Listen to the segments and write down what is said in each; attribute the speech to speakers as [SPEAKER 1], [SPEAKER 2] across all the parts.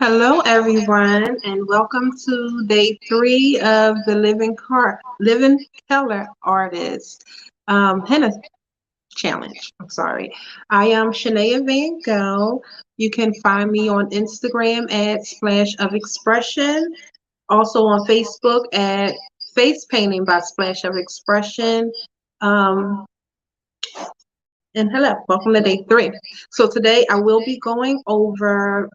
[SPEAKER 1] Hello, everyone, and welcome to day 3 of the Living Color Artist Henna Challenge. I'm sorry. I am Shanea Vangogh. You can find me on Instagram at Splash of Expression, also on Facebook at Face Painting by Splash of Expression. Um, and hello, welcome to day 3. So today I will be going over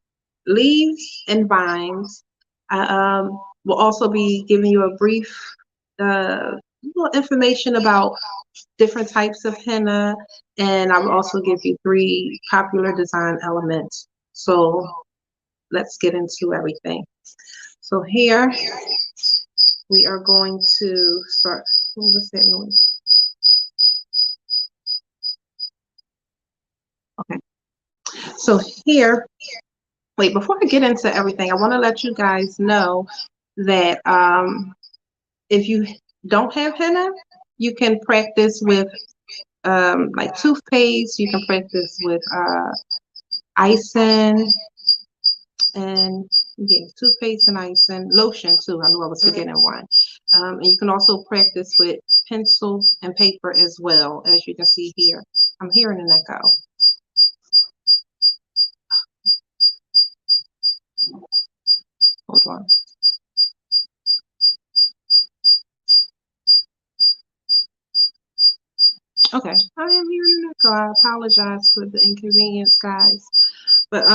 [SPEAKER 1] leaves and vines. I will also be giving you a brief little information about different types of henna, and I will also give you 3 popular design elements. So let's get into everything. So here we are going to start. What was that noise? Okay. So here, wait, before I get into everything, I want to let you guys know that if you don't have henna, you can practice with like toothpaste. You can practice with icing and yeah, toothpaste and icing, lotion too. I knew I was forgetting one. And you can also practice with pencil and paper as well, as you can see here. I'm hearing an echo. Hold on. Okay, I am hearing an echo. I apologize for the inconvenience, guys. But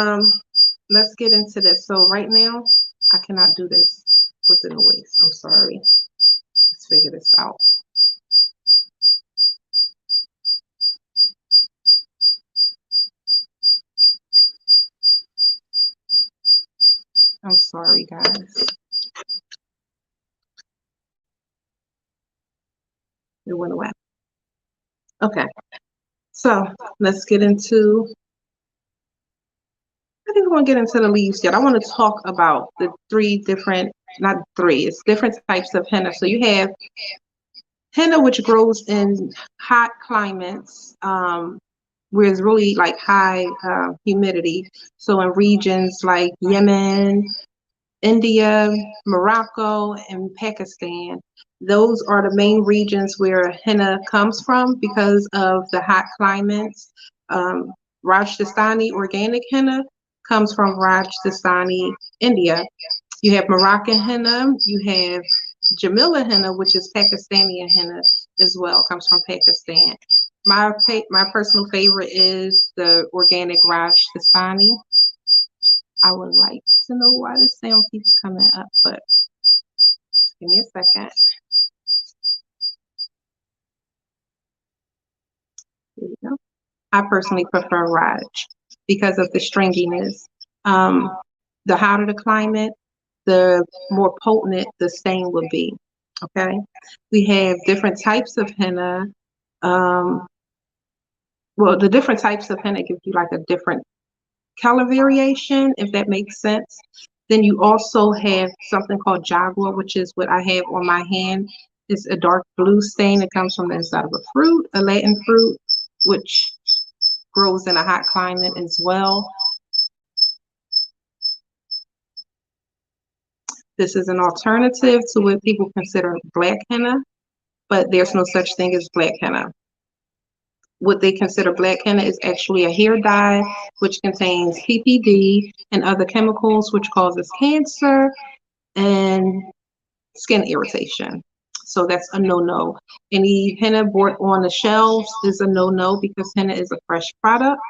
[SPEAKER 1] let's get into this. So right now, I cannot do this with the noise. I'm sorry. Let's figure this out. I'm sorry, guys. It went away. Okay, so let's get into, I think we're going to get into the leaves yet. I want to talk about the 3 different, not 3, it's different types of henna. So you have henna, which grows in hot climates, where it's really like high humidity. So in regions like Yemen, India, Morocco, and Pakistan. Those are the main regions where henna comes from because of the hot climates. Rajasthani organic henna comes from Rajasthani, India. You have Moroccan henna, you have Jamila henna, which is Pakistani henna as well, comes from Pakistan. My personal favorite is the organic Rajasthani. I would like to know why this sound keeps coming up, but give me a second. Here we go. I personally prefer Raj because of the stringiness. Um, the hotter the climate, the more potent the stain would be. Okay. We have different types of henna. Um, well, the different types of henna give you like a different color variation, if that makes sense. Then you also have something called Jaguar, which is what I have on my hand. It's a dark blue stain that comes from the inside of a fruit, a Latin fruit, which grows in a hot climate as well. This is an alternative to what people consider black henna, but there's no such thing as black henna. What they consider black henna is actually a hair dye, which contains PPD and other chemicals, which causes cancer and skin irritation. So that's a no-no. Any henna bought on the shelves is a no-no because henna is a fresh product.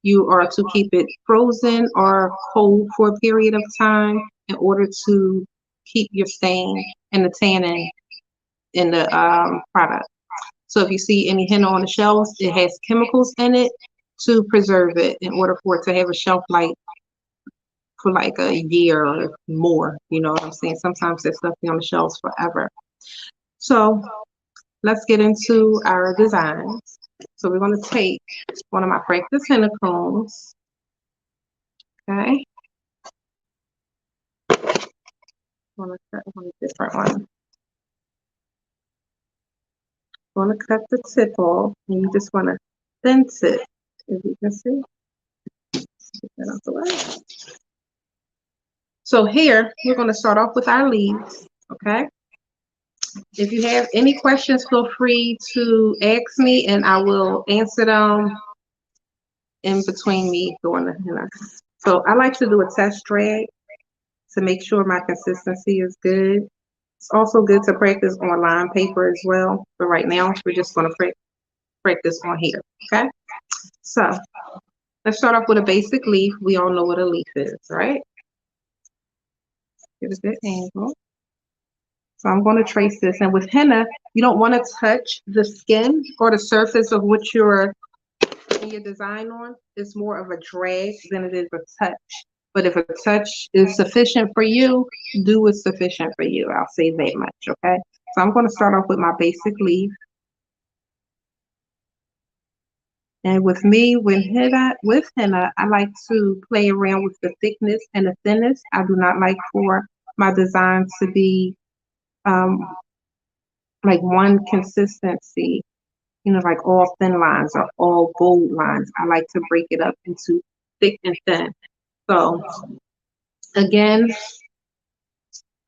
[SPEAKER 1] You are to keep it frozen or cold for a period of time in order to keep your stain and the tannin in the product. So if you see any henna on the shelves, it has chemicals in it to preserve it in order for it to have a shelf life for like a year or more. You know what I'm saying? Sometimes that stuff be on the shelves forever. So let's get into our designs. So we're going to take one of my practice henna combs. Okay. I'm going to cut one different one. I'm going to cut the tip off, and you just want to fence it, as you can see. Get that out the way. So here, we're going to start off with our leaves, okay? If you have any questions, feel free to ask me, and I will answer them in between me doing the henna. So I like to do a test drag to make sure my consistency is good. It's also good to practice on line paper as well, but right now we're just going to practice on here, okay? So let's start off with a basic leaf. We all know what a leaf is, right? Get a good angle. So I'm going to trace this, and with henna, you don't want to touch the skin or the surface of what you're putting your design on. It's more of a drag than it is a touch. But if a touch is sufficient for you, do what's sufficient for you. I'll say that much, okay? So I'm going to start off with my basic leaf. And with me, with henna, I like to play around with the thickness and the thinness. I do not like for my design to be like one consistency, like all thin lines or all bold lines. I like to break it up into thick and thin. So again,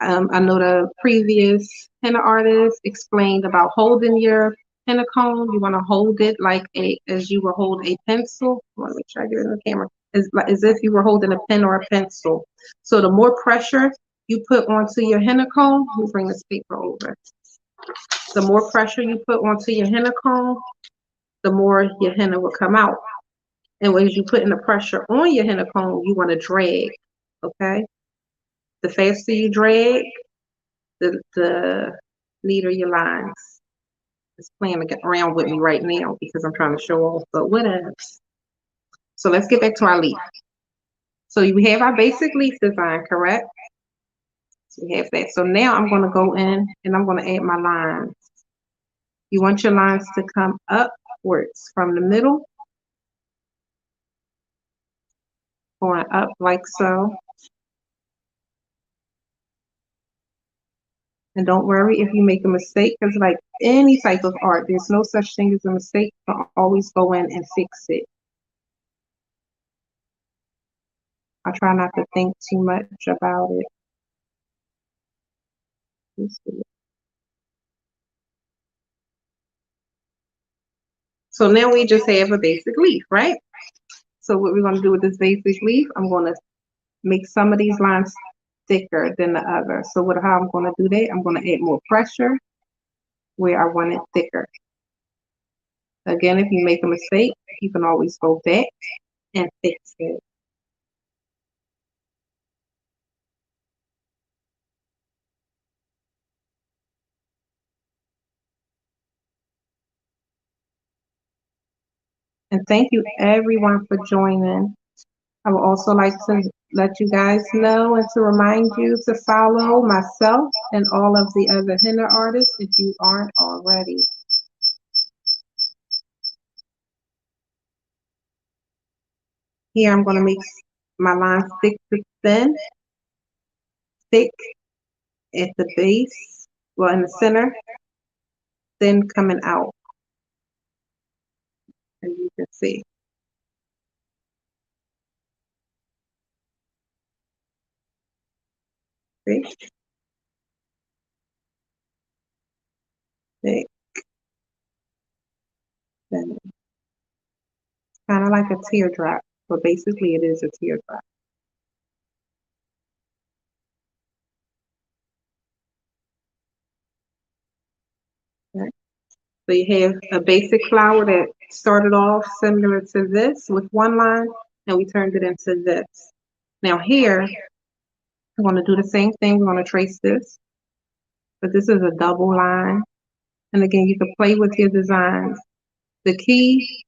[SPEAKER 1] I know the previous henna artist explained about holding your henna cone. You want to hold it like as you would hold a pencil. I want to make sure I get it in the camera. As if you were holding a pen or a pencil. So the more pressure you put onto your henna cone, let me bring this paper over. The more pressure you put onto your henna cone, the more your henna will come out. And as you put in the pressure on your henna cone, you want to drag, okay? The faster you drag, the neater your lines. It's playing around with me right now because I'm trying to show off, but whatever. So let's get back to our leaf. So we have our basic leaf design, correct? So we have that. So now I'm going to go in and I'm going to add my lines. You want your lines to come upwards from the middle, going up like so. And don't worry if you make a mistake, because like any type of art, there's no such thing as a mistake. You can always go in and fix it. I try not to think too much about it. So now we just have a basic leaf, right? So what we're going to do with this basic leaf, I'm going to make some of these lines thicker than the other. So how I'm going to do that, I'm going to add more pressure where I want it thicker. Again, if you make a mistake, you can always go back and fix it. And thank you everyone for joining. I would also like to let you guys know and to remind you to follow myself and all of the other henna artists if you aren't already. Here I'm going to make my lines thick to thin, thick at the base, well in the center, thin coming out, as you can see. See? Thick, thin. Kind of like a teardrop, but basically it is a teardrop. Okay. So you have a basic flower that started off similar to this with one line, and we turned it into this. Now here, we're going to do the same thing. We're going to trace this, but this is a double line. And again, you can play with your designs. The key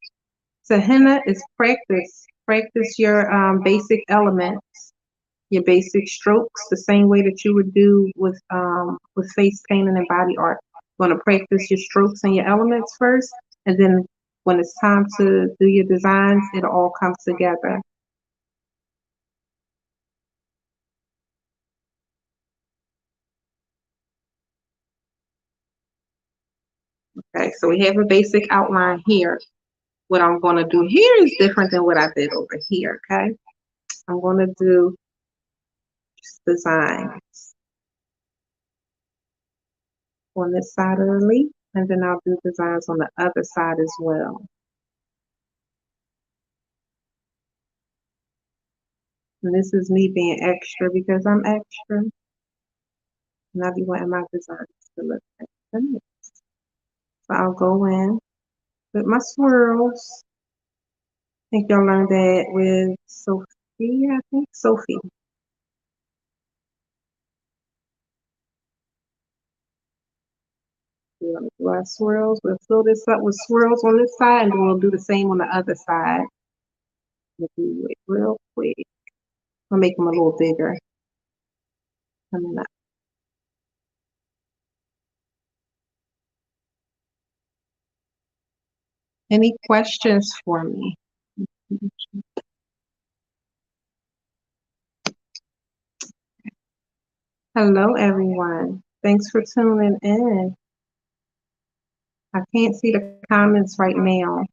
[SPEAKER 1] to henna is practice. Practice your basic elements, your basic strokes, the same way that you would do with face painting and body art. You want to practice your strokes and your elements first, and then when it's time to do your designs, it all comes together. Okay, so we have a basic outline here. What I'm going to do here is different than what I did over here, okay? I'm going to do designs on this side of the leaf, and then I'll do designs on the other side as well. And this is me being extra because I'm extra. And I be wanting my designs to look extra nice. So I'll go in with my swirls. I think y'all learned that with Sophia, I think. Sophie. We're going to do our swirls. We'll fill this up with swirls on this side, and then we'll do the same on the other side. We'll do it real quick. I'll make them a little bigger. Coming up. Any questions for me? Hello, everyone. Thanks for tuning in. I can't see the comments right now.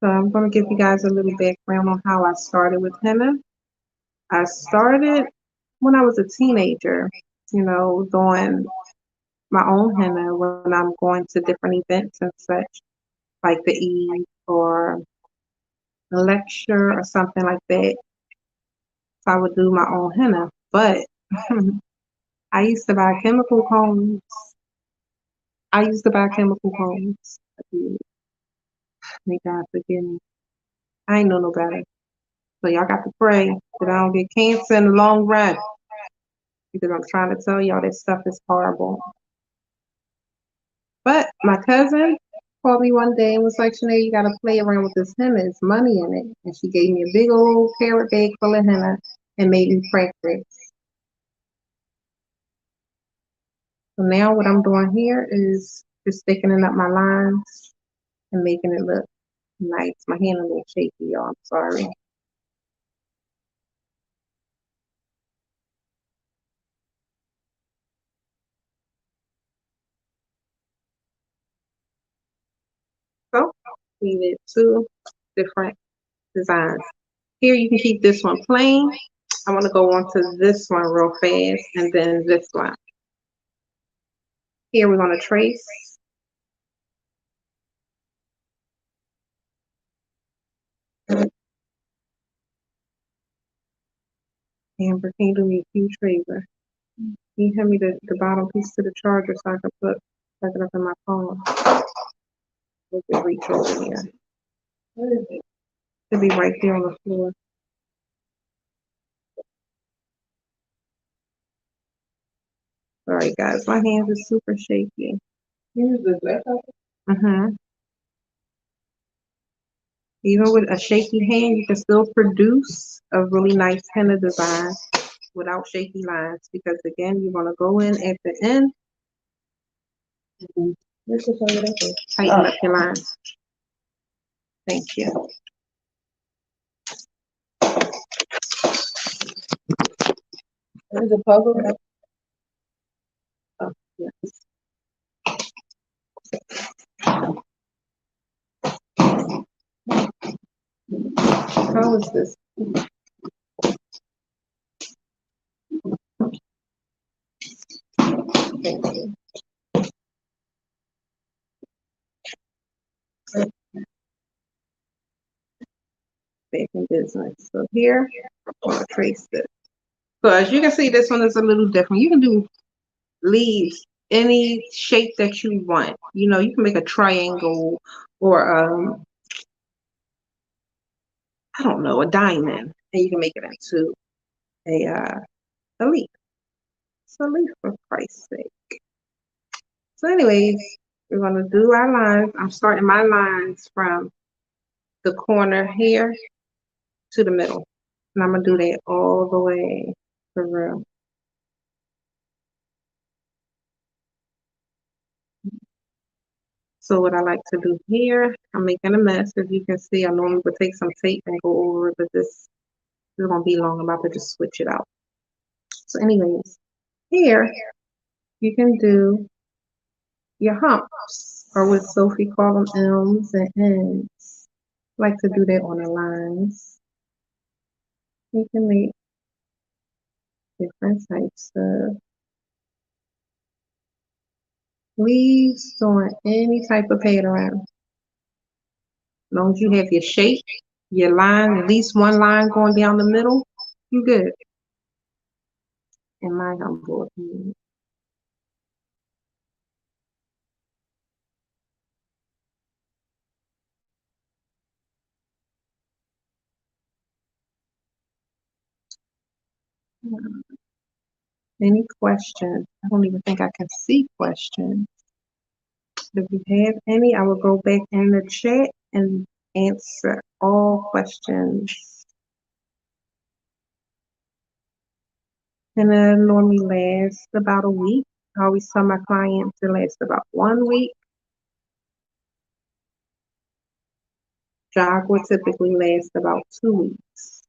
[SPEAKER 1] So I'm going to give you guys a little background on how I started with henna. I started when I was a teenager, doing my own henna when I'm going to different events and such, like the Eve or a lecture or something like that. So I would do my own henna. But I used to buy chemical combs. I used to buy chemical combs. May God forgive me. I ain't know no better. So y'all got to pray that I don't get cancer in the long run. Because I'm trying to tell y'all this stuff is horrible. But my cousin called me one day and was like, Shanea, you gotta play around with this henna. There's money in it. And she gave me a big old carrot bag full of henna and made me practice. So now what I'm doing here is just thickening up my lines and making it look nice. My hand a little shaky, y'all. I'm sorry. So we did two different designs. Here you can keep this one plain. I want to go on to this one real fast and then this one. Here we're going to trace. Amber, can you do me a huge favor? Can you hand me the bottom piece to the charger so I can plug it up in my phone? Look at reach over here. Where is it? It'll be right there on the floor. Sorry guys, my hands are super shaky. Mm-hmm. Even with a shaky hand, you can still produce a really nice henna design without shaky lines, because again, you're gonna go in at the end and tighten up your lines. Thank you. There's a puzzle. Oh, yes. How is this? Thank you. Back in business. So here, I'm gonna trace this. So as you can see, this one is a little different. You can do leaves any shape that you want. You can make a triangle or I don't know, a diamond, and you can make it into a leaf. It's a leaf for Christ's sake. So anyways, we're gonna do our lines. I'm starting my lines from the corner here to the middle. And I'm gonna do that all the way through. So what I like to do here, I'm making a mess. As you can see, I normally would take some tape and go over it, but this is gonna be long. I'm about to just switch it out. So anyways, here you can do your humps, or what Sophie call them M's and N's. Like to do that on the lines. You can make different types of leaves on any type of pattern. As long as you have your shape, your line, at least one line going down the middle, you good. In my humble opinion. Any questions? I don't even think I can see questions. If you have any, I will go back in the chat and answer all questions. And it normally lasts about a week. I always tell my clients it lasts about 1 week. Jogwa typically lasts about 2 weeks.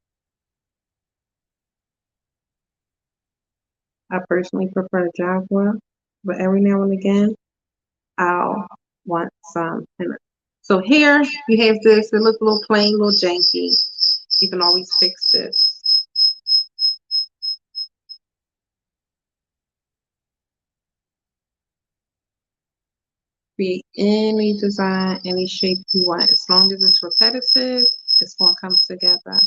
[SPEAKER 1] I personally prefer Jogwa, but every now and again, I'll want some henna. So here you have this, it looks a little plain, a little janky. You can always fix this. Create any design, any shape you want. As long as it's repetitive, it's going to come together.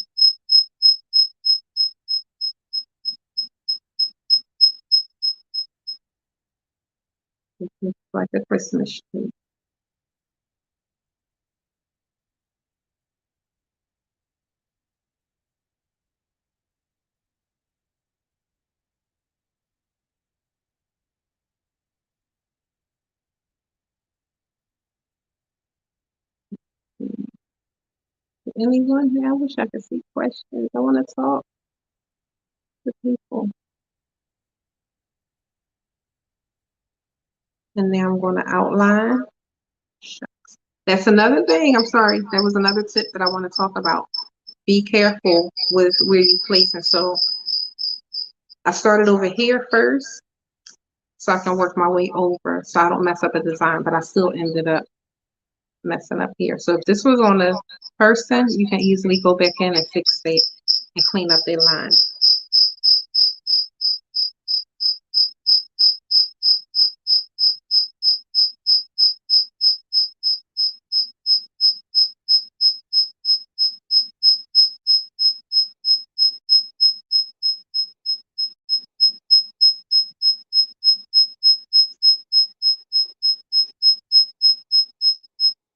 [SPEAKER 1] It looks like a Christmas tree. Anyone here? I wish I could see questions. I want to talk to people. And now I'm going to outline. Shucks. That's another thing. I'm sorry. That was another tip that I want to talk about. Be careful with where you place it. So I started over here first so I can work my way over so I don't mess up a design, but I still ended up messing up here. So if this was on a person, you can easily go back in and fix it and clean up their line.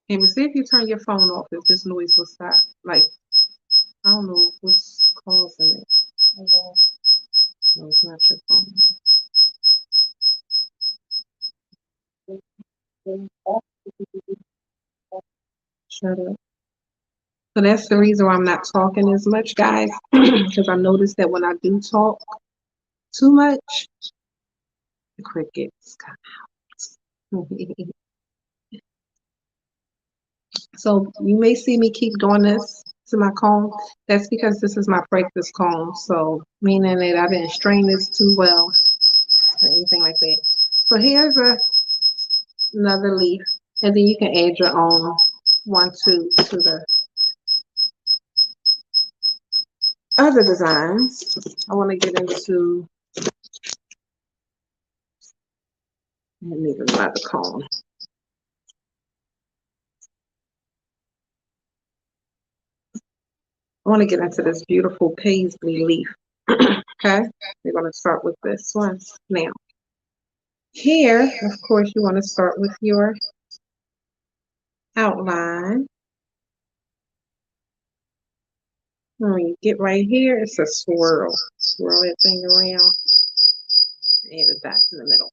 [SPEAKER 1] And see if you turn your phone off if this noise will stop. Like, I don't know what's causing it. No, it's not your phone. Shut up. So that's the reason why I'm not talking as much, guys, because I noticed that when I do talk too much, the crickets come out. So you may see me keep doing this to my comb. That's because this is my practice comb. So meaning that I didn't strain this too well or anything like that. So here's another leaf, and then you can add your own 1, 2 to the other designs. I want to get into, I need another comb. I want to get into this beautiful paisley leaf. Okay, we're going to start with this one now. Here, of course, you want to start with your outline. When you get right here, it's a swirl. Swirl that thing around. Add a dot in the middle.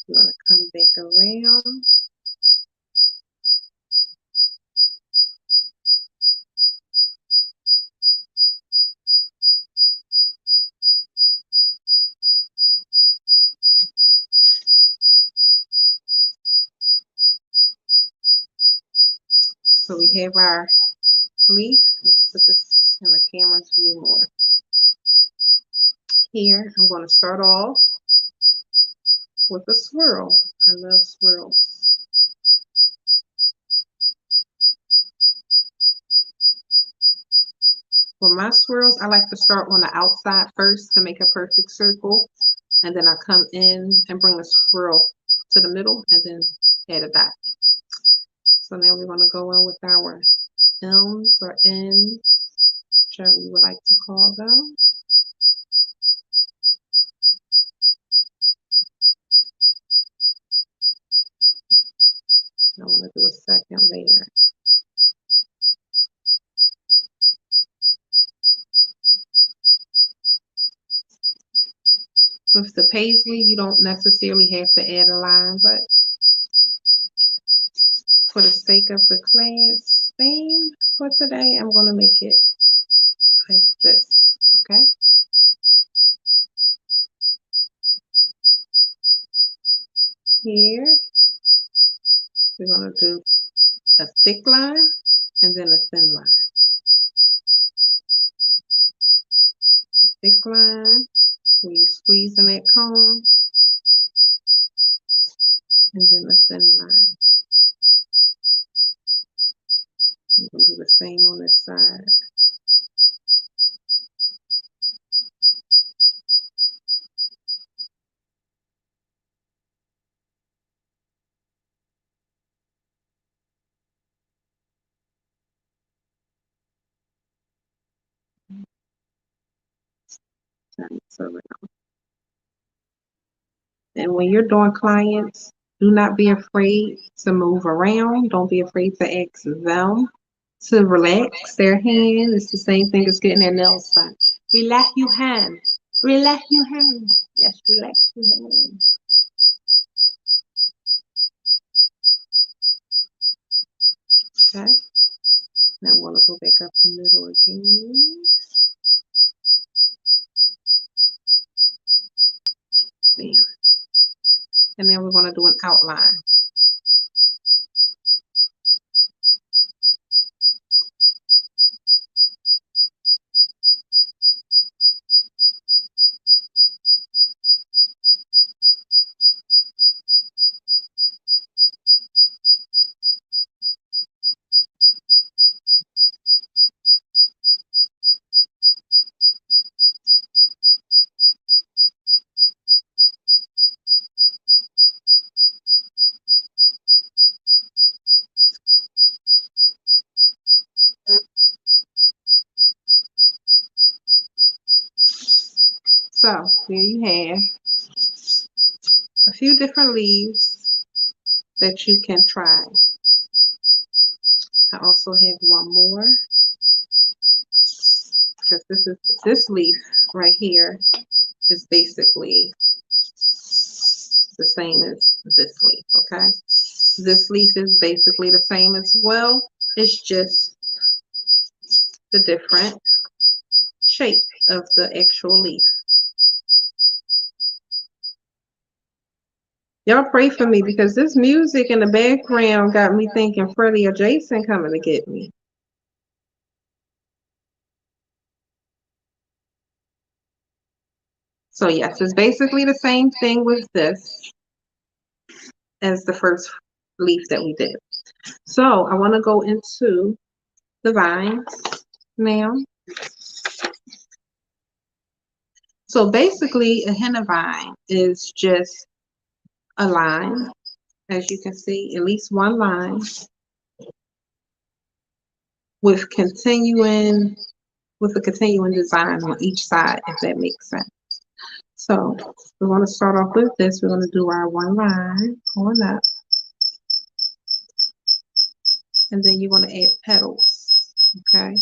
[SPEAKER 1] You want to come back around. So we have our leaf. Let's put this in the camera's view more. Here, I'm going to start off with a swirl. I love swirls. For my swirls, I like to start on the outside first to make a perfect circle. And then I come in and bring the swirl to the middle and then add a dot. So now we're going to go in with our M's or N's, whichever you would like to call them. I want to do a second layer. With the paisley, you don't necessarily have to add a line, but for the sake of the class theme for today, I'm going to make it like this, okay? Here, we're going to do a thick line and then a thin line. Thick line, where you squeeze in that comb, and then a thin line. I'm going to do the same on this side. And when you're doing clients, do not be afraid to move around. Don't be afraid to ask them to relax their hand. It's the same thing as getting their nails done. Relax your hand. Relax your hand. Yes, relax your hand. Okay. Now I'm going to go back up the middle again. Bam. And then we're going to do an outline. So there you have a few different leaves that you can try. I also have one more because this leaf right here is basically the same as this leaf, okay? This leaf is basically the same as well. It's just the different shape of the actual leaf. Y'all pray for me because this music in the background got me thinking Freddie or Jason coming to get me. So yes, it's basically the same thing with this as the first leaf that we did. So I want to go into the vines now. So basically a henna vine is just a line, as you can see, at least one line with a continuing design on each side, if that makes sense. So we're going to start off with this. We're going to do our one line going up. And then you're going to add petals, okay?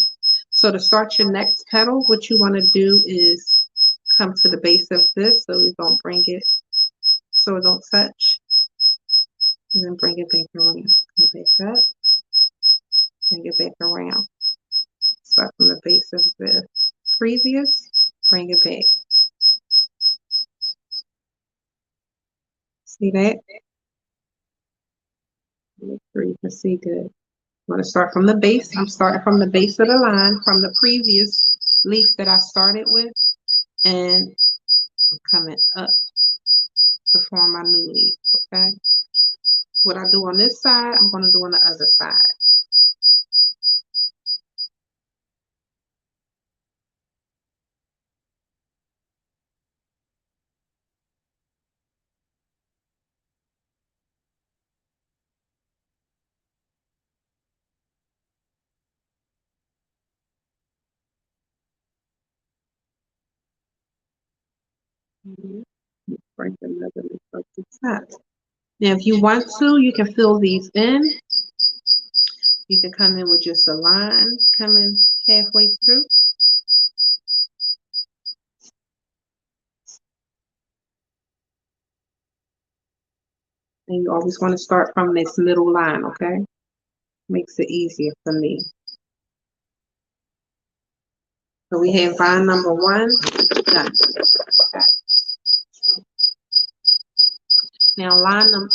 [SPEAKER 1] So to start your next petal, what you want to do is come to the base of this so we don't bring it, so it don't touch. And then bring it back around. Come back up, bring it back around. Start from the base of the previous, bring it back. See that? Make sure you can see good. I'm going to start from the base. I'm starting from the base of the line from the previous leaf that I started with, and I'm coming up to form my new leaf, okay? What I do on this side, I'm going to do on the other side. Break another loop up the top. Now, if you want to, you can fill these in. You can come in with just a line coming halfway through. And you always want to start from this middle line, okay? Makes it easier for me. So we have vine number 1 done. Okay. Now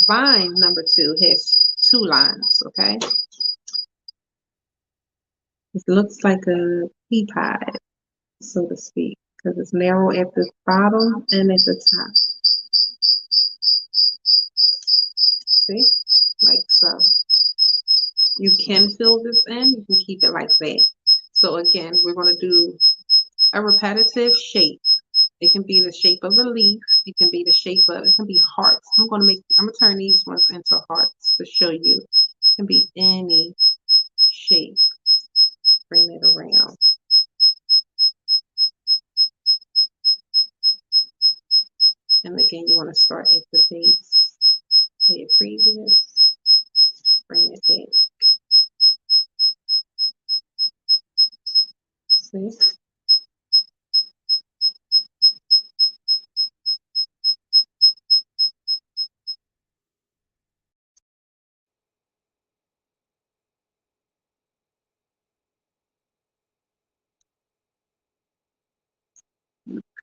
[SPEAKER 1] vine number 2 has 2 lines, okay? It looks like a pea pie, so to speak, because it's narrow at the bottom and at the top. See? Like so. You can fill this in, you can keep it like that. So again, we're going to do a repetitive shape. It can be the shape of a leaf. It can be the shape of, it can be hearts. I'm going to turn these ones into hearts to show you. It can be any shape. Bring it around. And again, you want to start at the base. Say previous. Bring it back. See?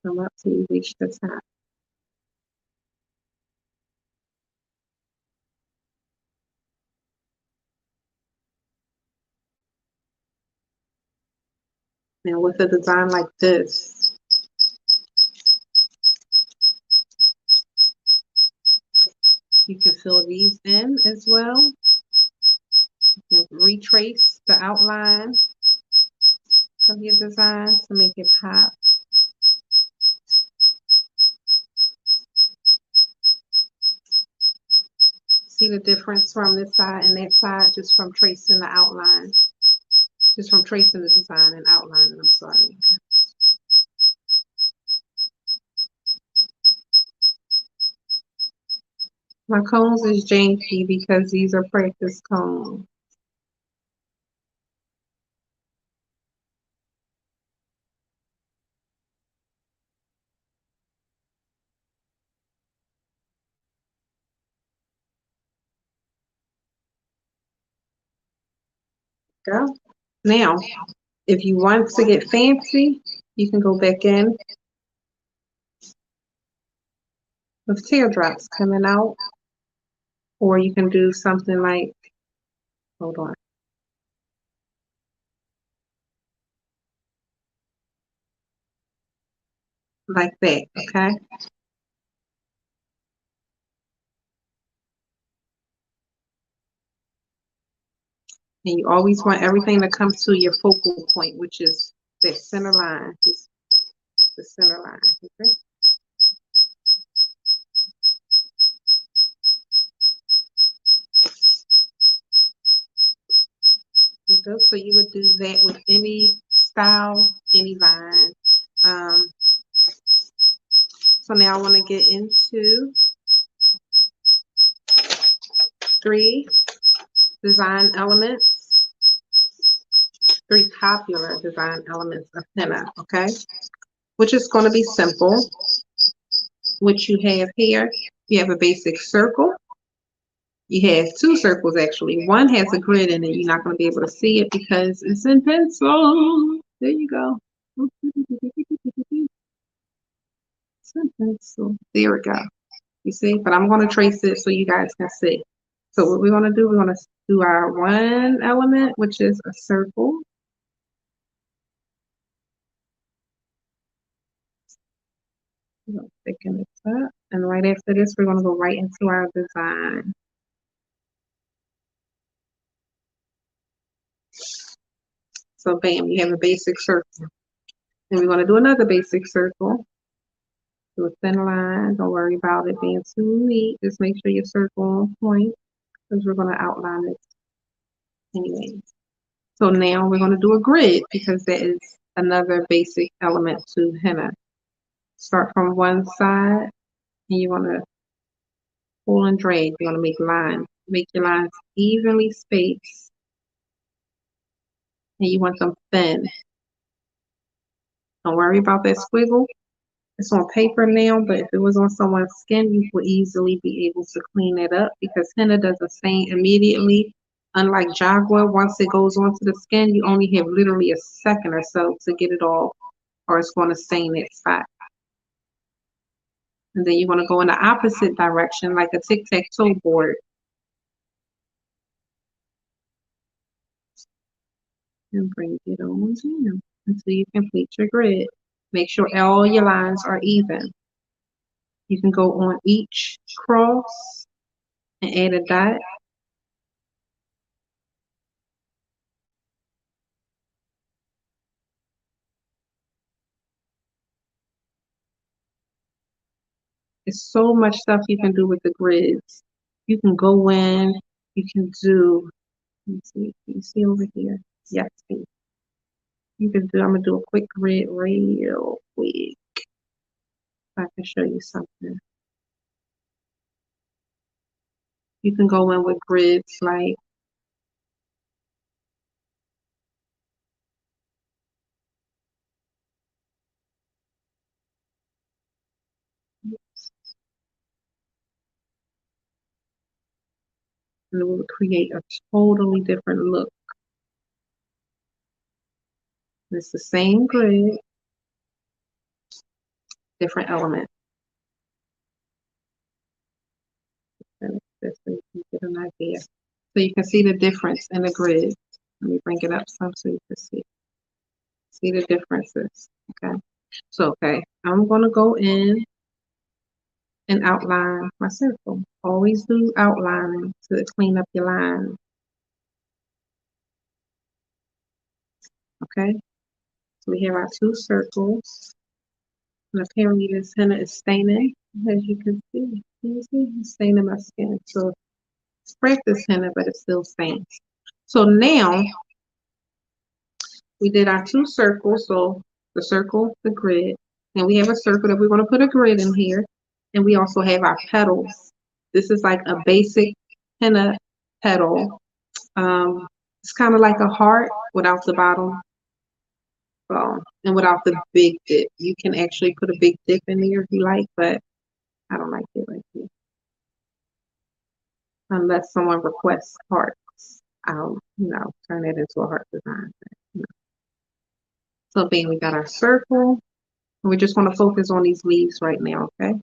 [SPEAKER 1] Come up till you reach the top. Now with a design like this, you can fill these in as well. You can retrace the outline of your design to make it pop. See the difference from this side and that side just from tracing the outline, just from tracing the design and outlining, I'm sorry. My cones is janky because these are practice cones. Go. Now, if you want to get fancy, you can go back in with teardrops coming out, or you can do something like, hold on, like that, okay? And you always want everything to come to your focal point, which is that center line, just the center line, okay? So you would do that with any style, any vine. So now I want to get into 3 design elements, 3 popular design elements of henna, okay? Which is going to be simple. What you have here, you have a basic circle. You have 2 circles actually. One has a grid in it. You're not going to be able to see it because it's in pencil. There you go. It's in pencil. There we go. You see? But I'm going to trace it so you guys can see. So what we're going to do, we're going to do our 1 element, which is a circle. We're going to thicken this up. And right after this, we're going to go right into our design. So bam, you have a basic circle. And we're going to do another basic circle. Do a thin line. Don't worry about it being too neat. Just make sure your circle on point because we're going to outline it anyway. So now we're going to do a grid because that is another basic element to henna. Start from one side and you want to pull and drag. You want to make lines. Make your lines evenly spaced and you want them thin. Don't worry about that squiggle. It's on paper now, but if it was on someone's skin, you would easily be able to clean it up because henna doesn't stain immediately. Unlike Jaguar, once it goes onto the skin, you only have literally a second or so to get it off, or it's going to stain that spot. And then you want to go in the opposite direction, like a tic-tac-toe board. And bring it on down until you complete your grid. Make sure all your lines are even. You can go on each cross and add a dot. There's so much stuff you can do with the grids. You can go in, you can do, let me see, can you see over here? Yes, you can do, I'm gonna do a quick grid real quick. I can show you something. You can go in with grids like and it will create a totally different look. It's the same grid, different element. This so you can get an idea. So you can see the difference in the grid. Let me bring it up some so you can see the differences. Okay. So okay, I'm gonna go in and outline my circle. Always do outlining to clean up your line. Okay. So we have our two circles. And apparently this henna is staining, as you can see. You see, it's staining my skin. So it's practice henna, but it still stains. So now we did our two circles. So the circle, the grid, and we have a circle that we're going to put a grid in here. And we also have our petals. This is like a basic henna petal. It's kind of like a heart without the bottom. And without the big dip. You can actually put a big dip in there if you like, but I don't like it like this. Unless someone requests hearts, I'll, turn it into a heart design. So then we got our circle. And we just want to focus on these leaves right now, okay?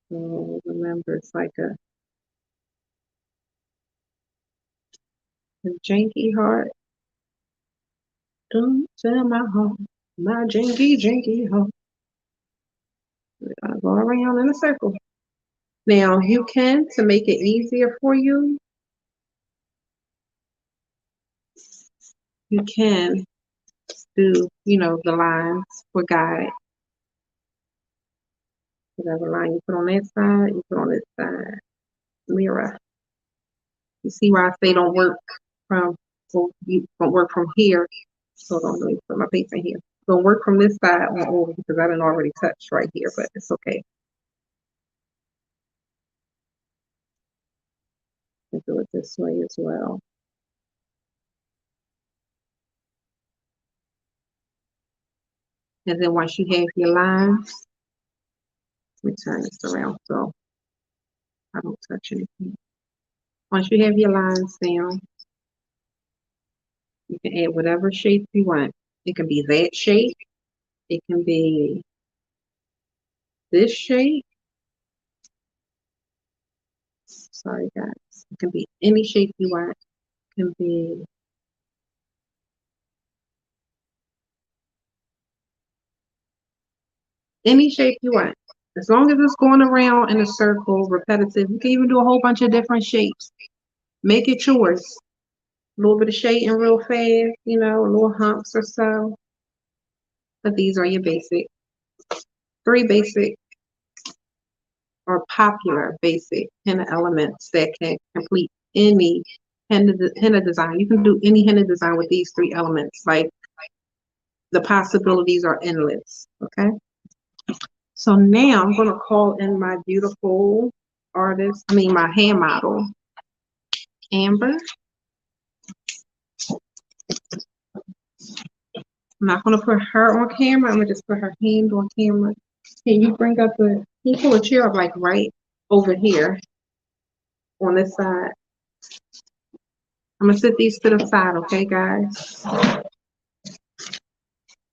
[SPEAKER 1] So remember, it's like a janky heart. Don't tell my heart, my janky heart. We're gonna go around in a circle. Now you can, to make it easier for you, you can do, the lines for guide. Whatever line you put on that side, you put on this side. Mirror. You see why I say don't work from, so you don't work from here. So don't really put my face in here. Don't work from this side on over because I didn't already touch right here, but it's okay. You can do it this way as well. And then once you have your lines, let me turn this around so I don't touch anything. Once you have your lines down, you can add whatever shape you want. It can be that shape. It can be this shape. Sorry, guys. It can be any shape you want. It can be any shape you want. As long as it's going around in a circle, repetitive, you can even do a whole bunch of different shapes. Make it yours. A little bit of shading real fast, you know, little humps or so. But these are your basic, 3 basic or popular basic henna elements that can complete any henna design. You can do any henna design with these 3 elements. Like the possibilities are endless. Okay. So now I'm going to call in my beautiful my hand model, Amber. I'm not going to put her on camera. I'm going to just put her hand on camera. Can you can you pull a chair up like right over here on this side? I'm going to sit these to the side, okay, guys?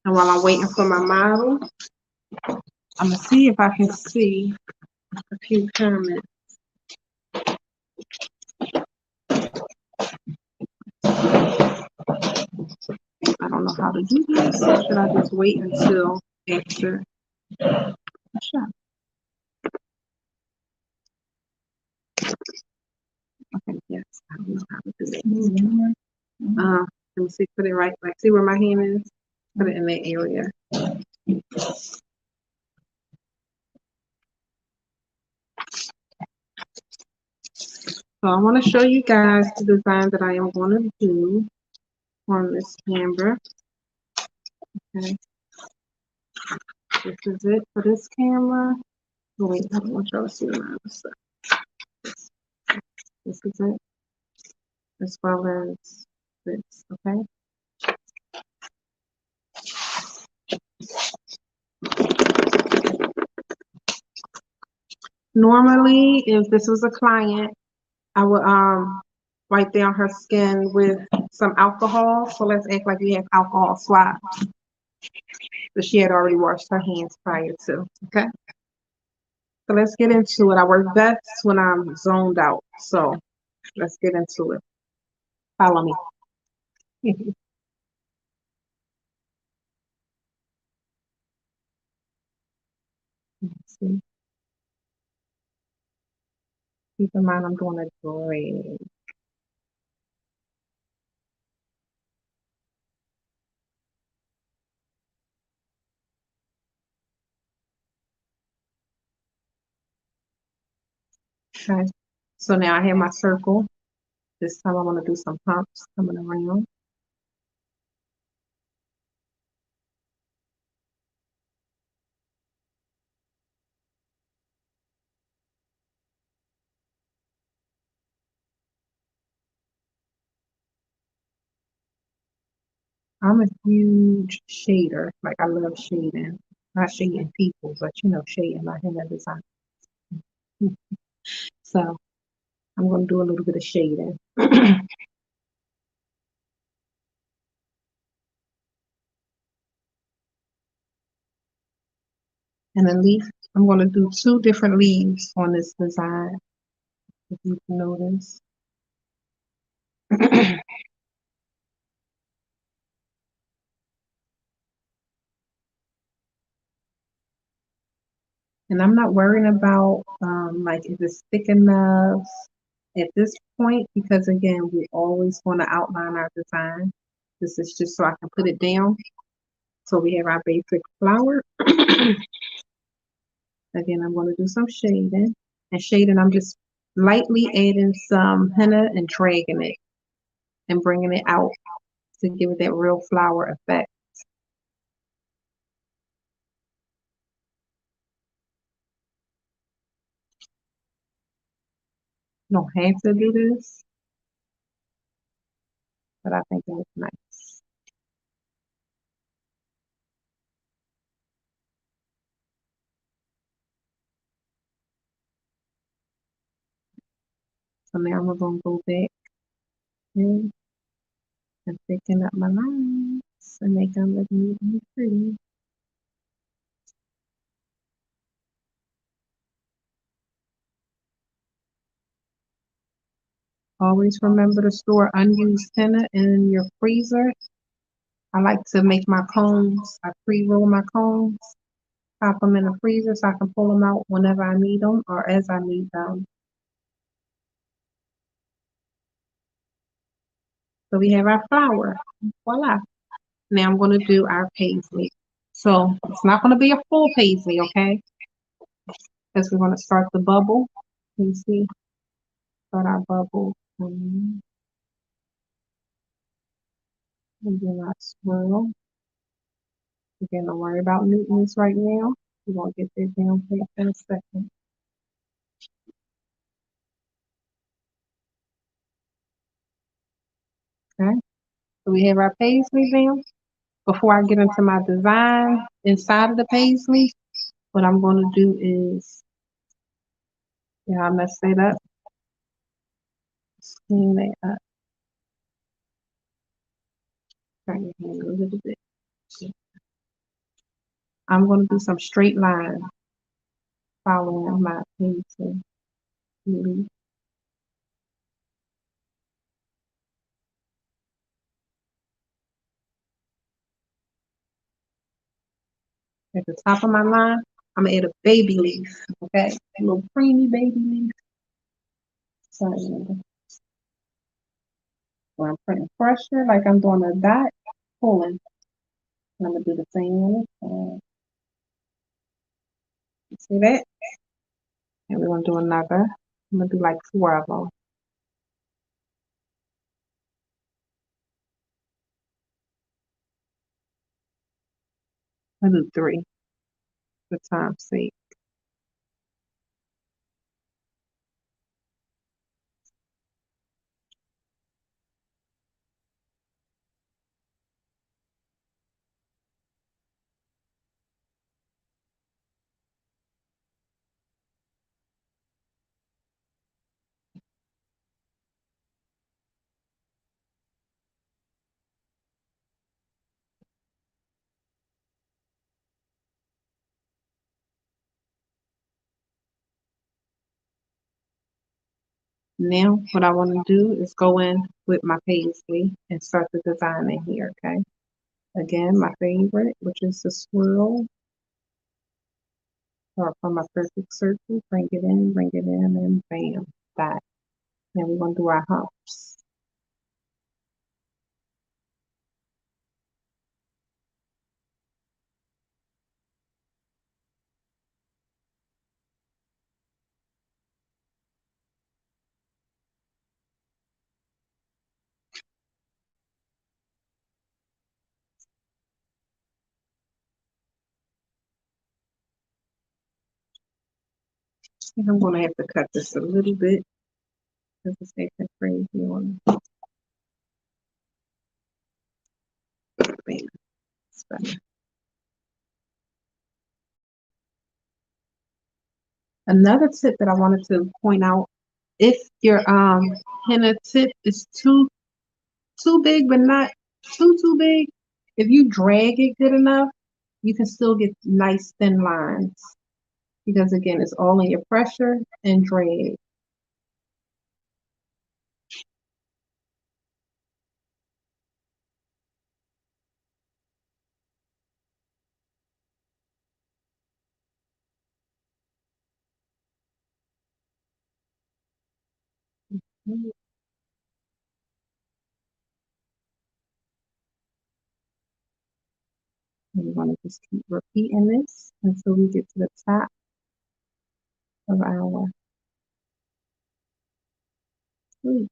[SPEAKER 1] And while I'm waiting for my model, I'm going to see if I can see a few comments. I don't know how to do this. Should I just wait until after? Sure. Okay, yes, I don't know how to do it. Let me see, put it right, like, see where my hand is? Put it in that area. So I want to show you guys the design that I am going to do on this camera. Okay. This is it for this camera. Oh, wait, I don't want y'all to see the other stuff. This is it, as well as this, okay? Normally, if this was a client, I would wipe down her skin with some alcohol. So let's act like we have alcohol swab. But she had already washed her hands prior to, okay? So let's get into it. I work best when I'm zoned out. So let's get into it. Follow me. Let's see. Keep in mind I'm doing a drag. Okay. So now I have my circle. This time I want to do some humps coming around. I'm a huge shader. Like I love shading. Not shading people, but you know, shading my henna design. So I'm going to do a little bit of shading. And a leaf, I'm going to do 2 different leaves on this design, if you can notice. And I'm not worrying about like if it's thick enough at this point, because again, we always want to outline our design. This is just so I can put it down. So we have our basic flower. Again, I'm going to do some shading. And shading, I'm just lightly adding some henna and dragging it and bringing it out to give it that real flower effect. You don't have to do this, but I think it looks nice. So now we're going to go back in and thicken up my lines and make them look neat and pretty. Always remember to store unused henna in your freezer. I like to make my cones. I pre-roll my cones. pop them in the freezer so I can pull them out whenever I need them or as I need them. So we have our flour. Voila. Now I'm going to do our paisley. So it's not going to be a full paisley, okay? Because we're going to start the bubble. You see, start our bubble. And then I swirl. Again, don't worry about Newtons right now. We're going to get that down pat in a second. Okay, so we have our paisley down. Before I get into my design inside of the paisley, what I'm going to do is, I messed it up. Clean that up. Turn your hand a little bit. I'm going to do some straight lines following my paisley. At the top of my line, I'm gonna add a baby leaf, okay? A little creamy baby leaf. So when I'm putting pressure, like I'm doing a dot, pulling. And I'm gonna do the same on this side. You see that? And we're gonna do another. I'm gonna do like 4 of them. I'm gonna do 3 for time's sake. Now, what I want to do is go in with my paisley and start the design in here, okay? Again, my favorite, which is the swirl. Start from a perfect circle, bring it in, and bam, that. Now we're gonna do our humps. And I'm gonna have to cut this a little bit because it's acting crazy on me. Another tip that I wanted to point out, if your henna tip is too big but not too big, if you drag it good enough, you can still get nice thin lines. Because again, it's all in your pressure and drag. And we want to just keep repeating this until we get to the top of our sleeve.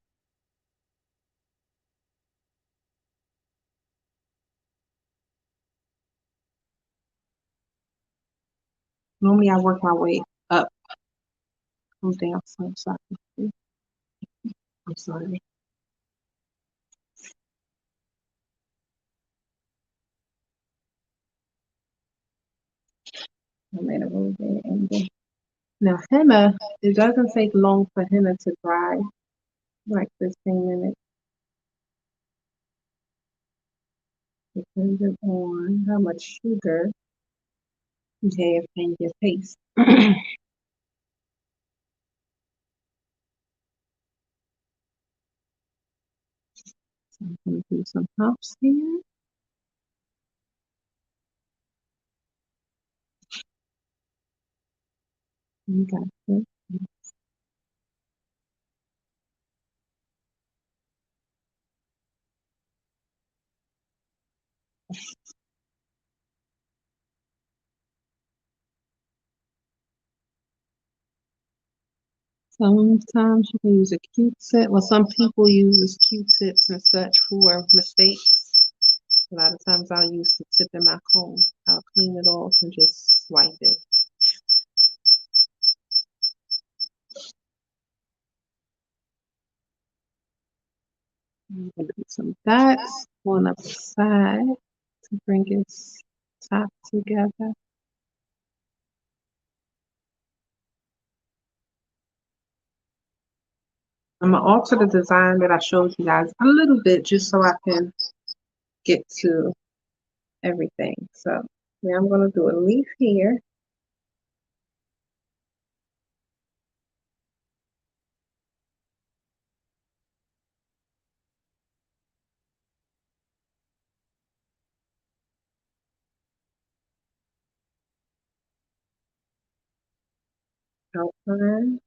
[SPEAKER 1] Normally I work my way up, come down some so I can see. I'm sorry. I made a little bit angle. Now henna, it doesn't take long for henna to dry, like 15 minutes, depending on how much sugar you have in your paste. So I'm going to do some humps here. Okay. Sometimes you can use a Q-tip. Well, some people use Q-tips and such for mistakes. A lot of times I'll use the tip in my comb. I'll clean it off and just swipe it. I'm gonna do some dots on the side to bring its top together. I'm gonna alter the design that I showed you guys a little bit just so I can get to everything. So now I'm gonna do a leaf here. Outline.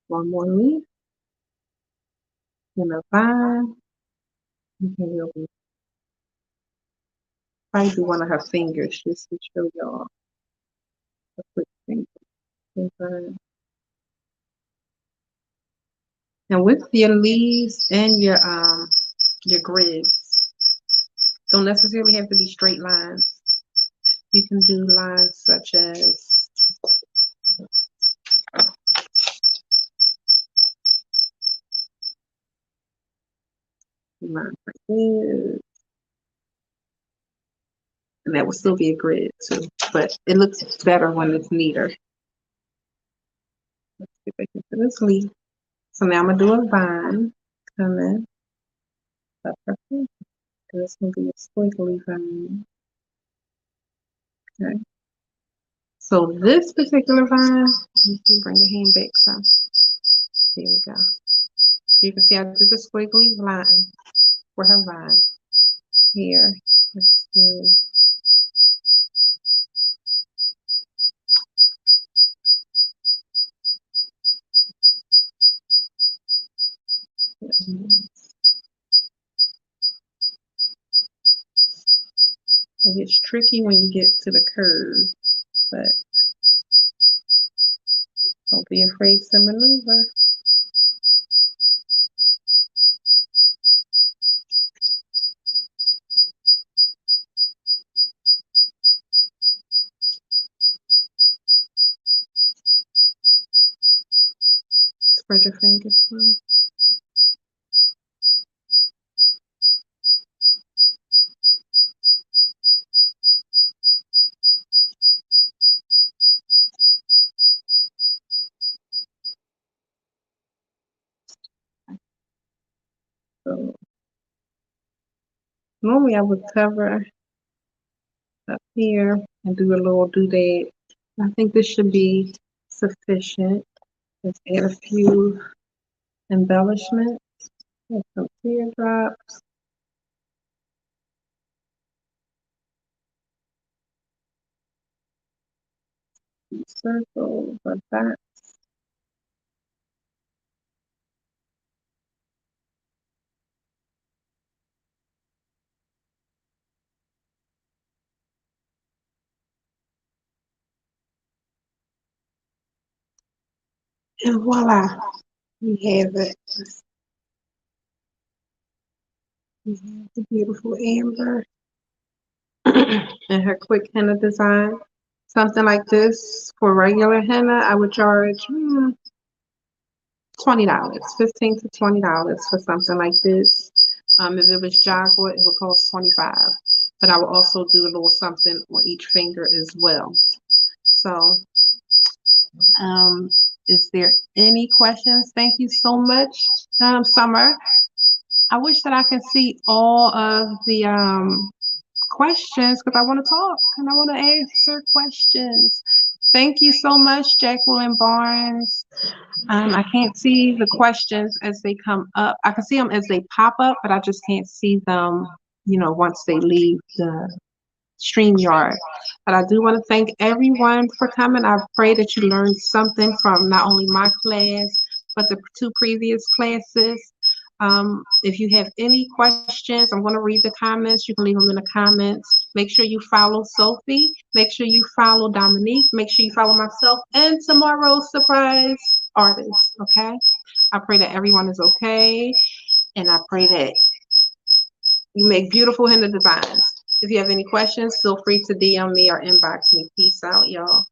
[SPEAKER 1] One more leaf and a vine. Okay, we'll probably do one of her fingers just to show y'all a quick finger. Vine. And with your leaves and your grids, don't necessarily have to be straight lines. You can do lines such as lines like this, and that will still be a grid too, but it looks better when it's neater. Let's get back into this leaf. So now I'm gonna do a vine coming up her finger. This gonna be a squiggly vine. Okay. So this particular vine, let me bring your hand back some. There we go. You can see I did the squiggly line for her vine. Here, let's do. It gets tricky when you get to the curve, but don't be afraid to maneuver. Spread your fingers for me. So normally I would cover up here and do a little doodad. I think this should be sufficient. Let's add a few embellishments and some teardrops. Circles or dots. And voila, we have it. We have the beautiful amber and her quick henna design. Something like this for regular henna, I would charge $20, $15 to $20 for something like this. If it was Jogwa, it would cost 25. But I will also do a little something on each finger as well. So, um, is there any questions? Thank you so much, Summer. I wish that I could see all of the questions because I want to talk and I want to answer questions. Thank you so much, Jacqueline Barnes. I can't see the questions as they come up. I can see them as they pop up, but I just can't see them, once they leave the StreamYard. But I do want to thank everyone for coming. I pray that you learned something from not only my class, but the two previous classes. If you have any questions, I'm going to read the comments. You can leave them in the comments. Make sure you follow Sophie. Make sure you follow Dominique. Make sure you follow myself and tomorrow's surprise artist. Okay? I pray that everyone is okay. And I pray that you make beautiful henna designs. If you have any questions, feel free to DM me or inbox me. Peace out, y'all.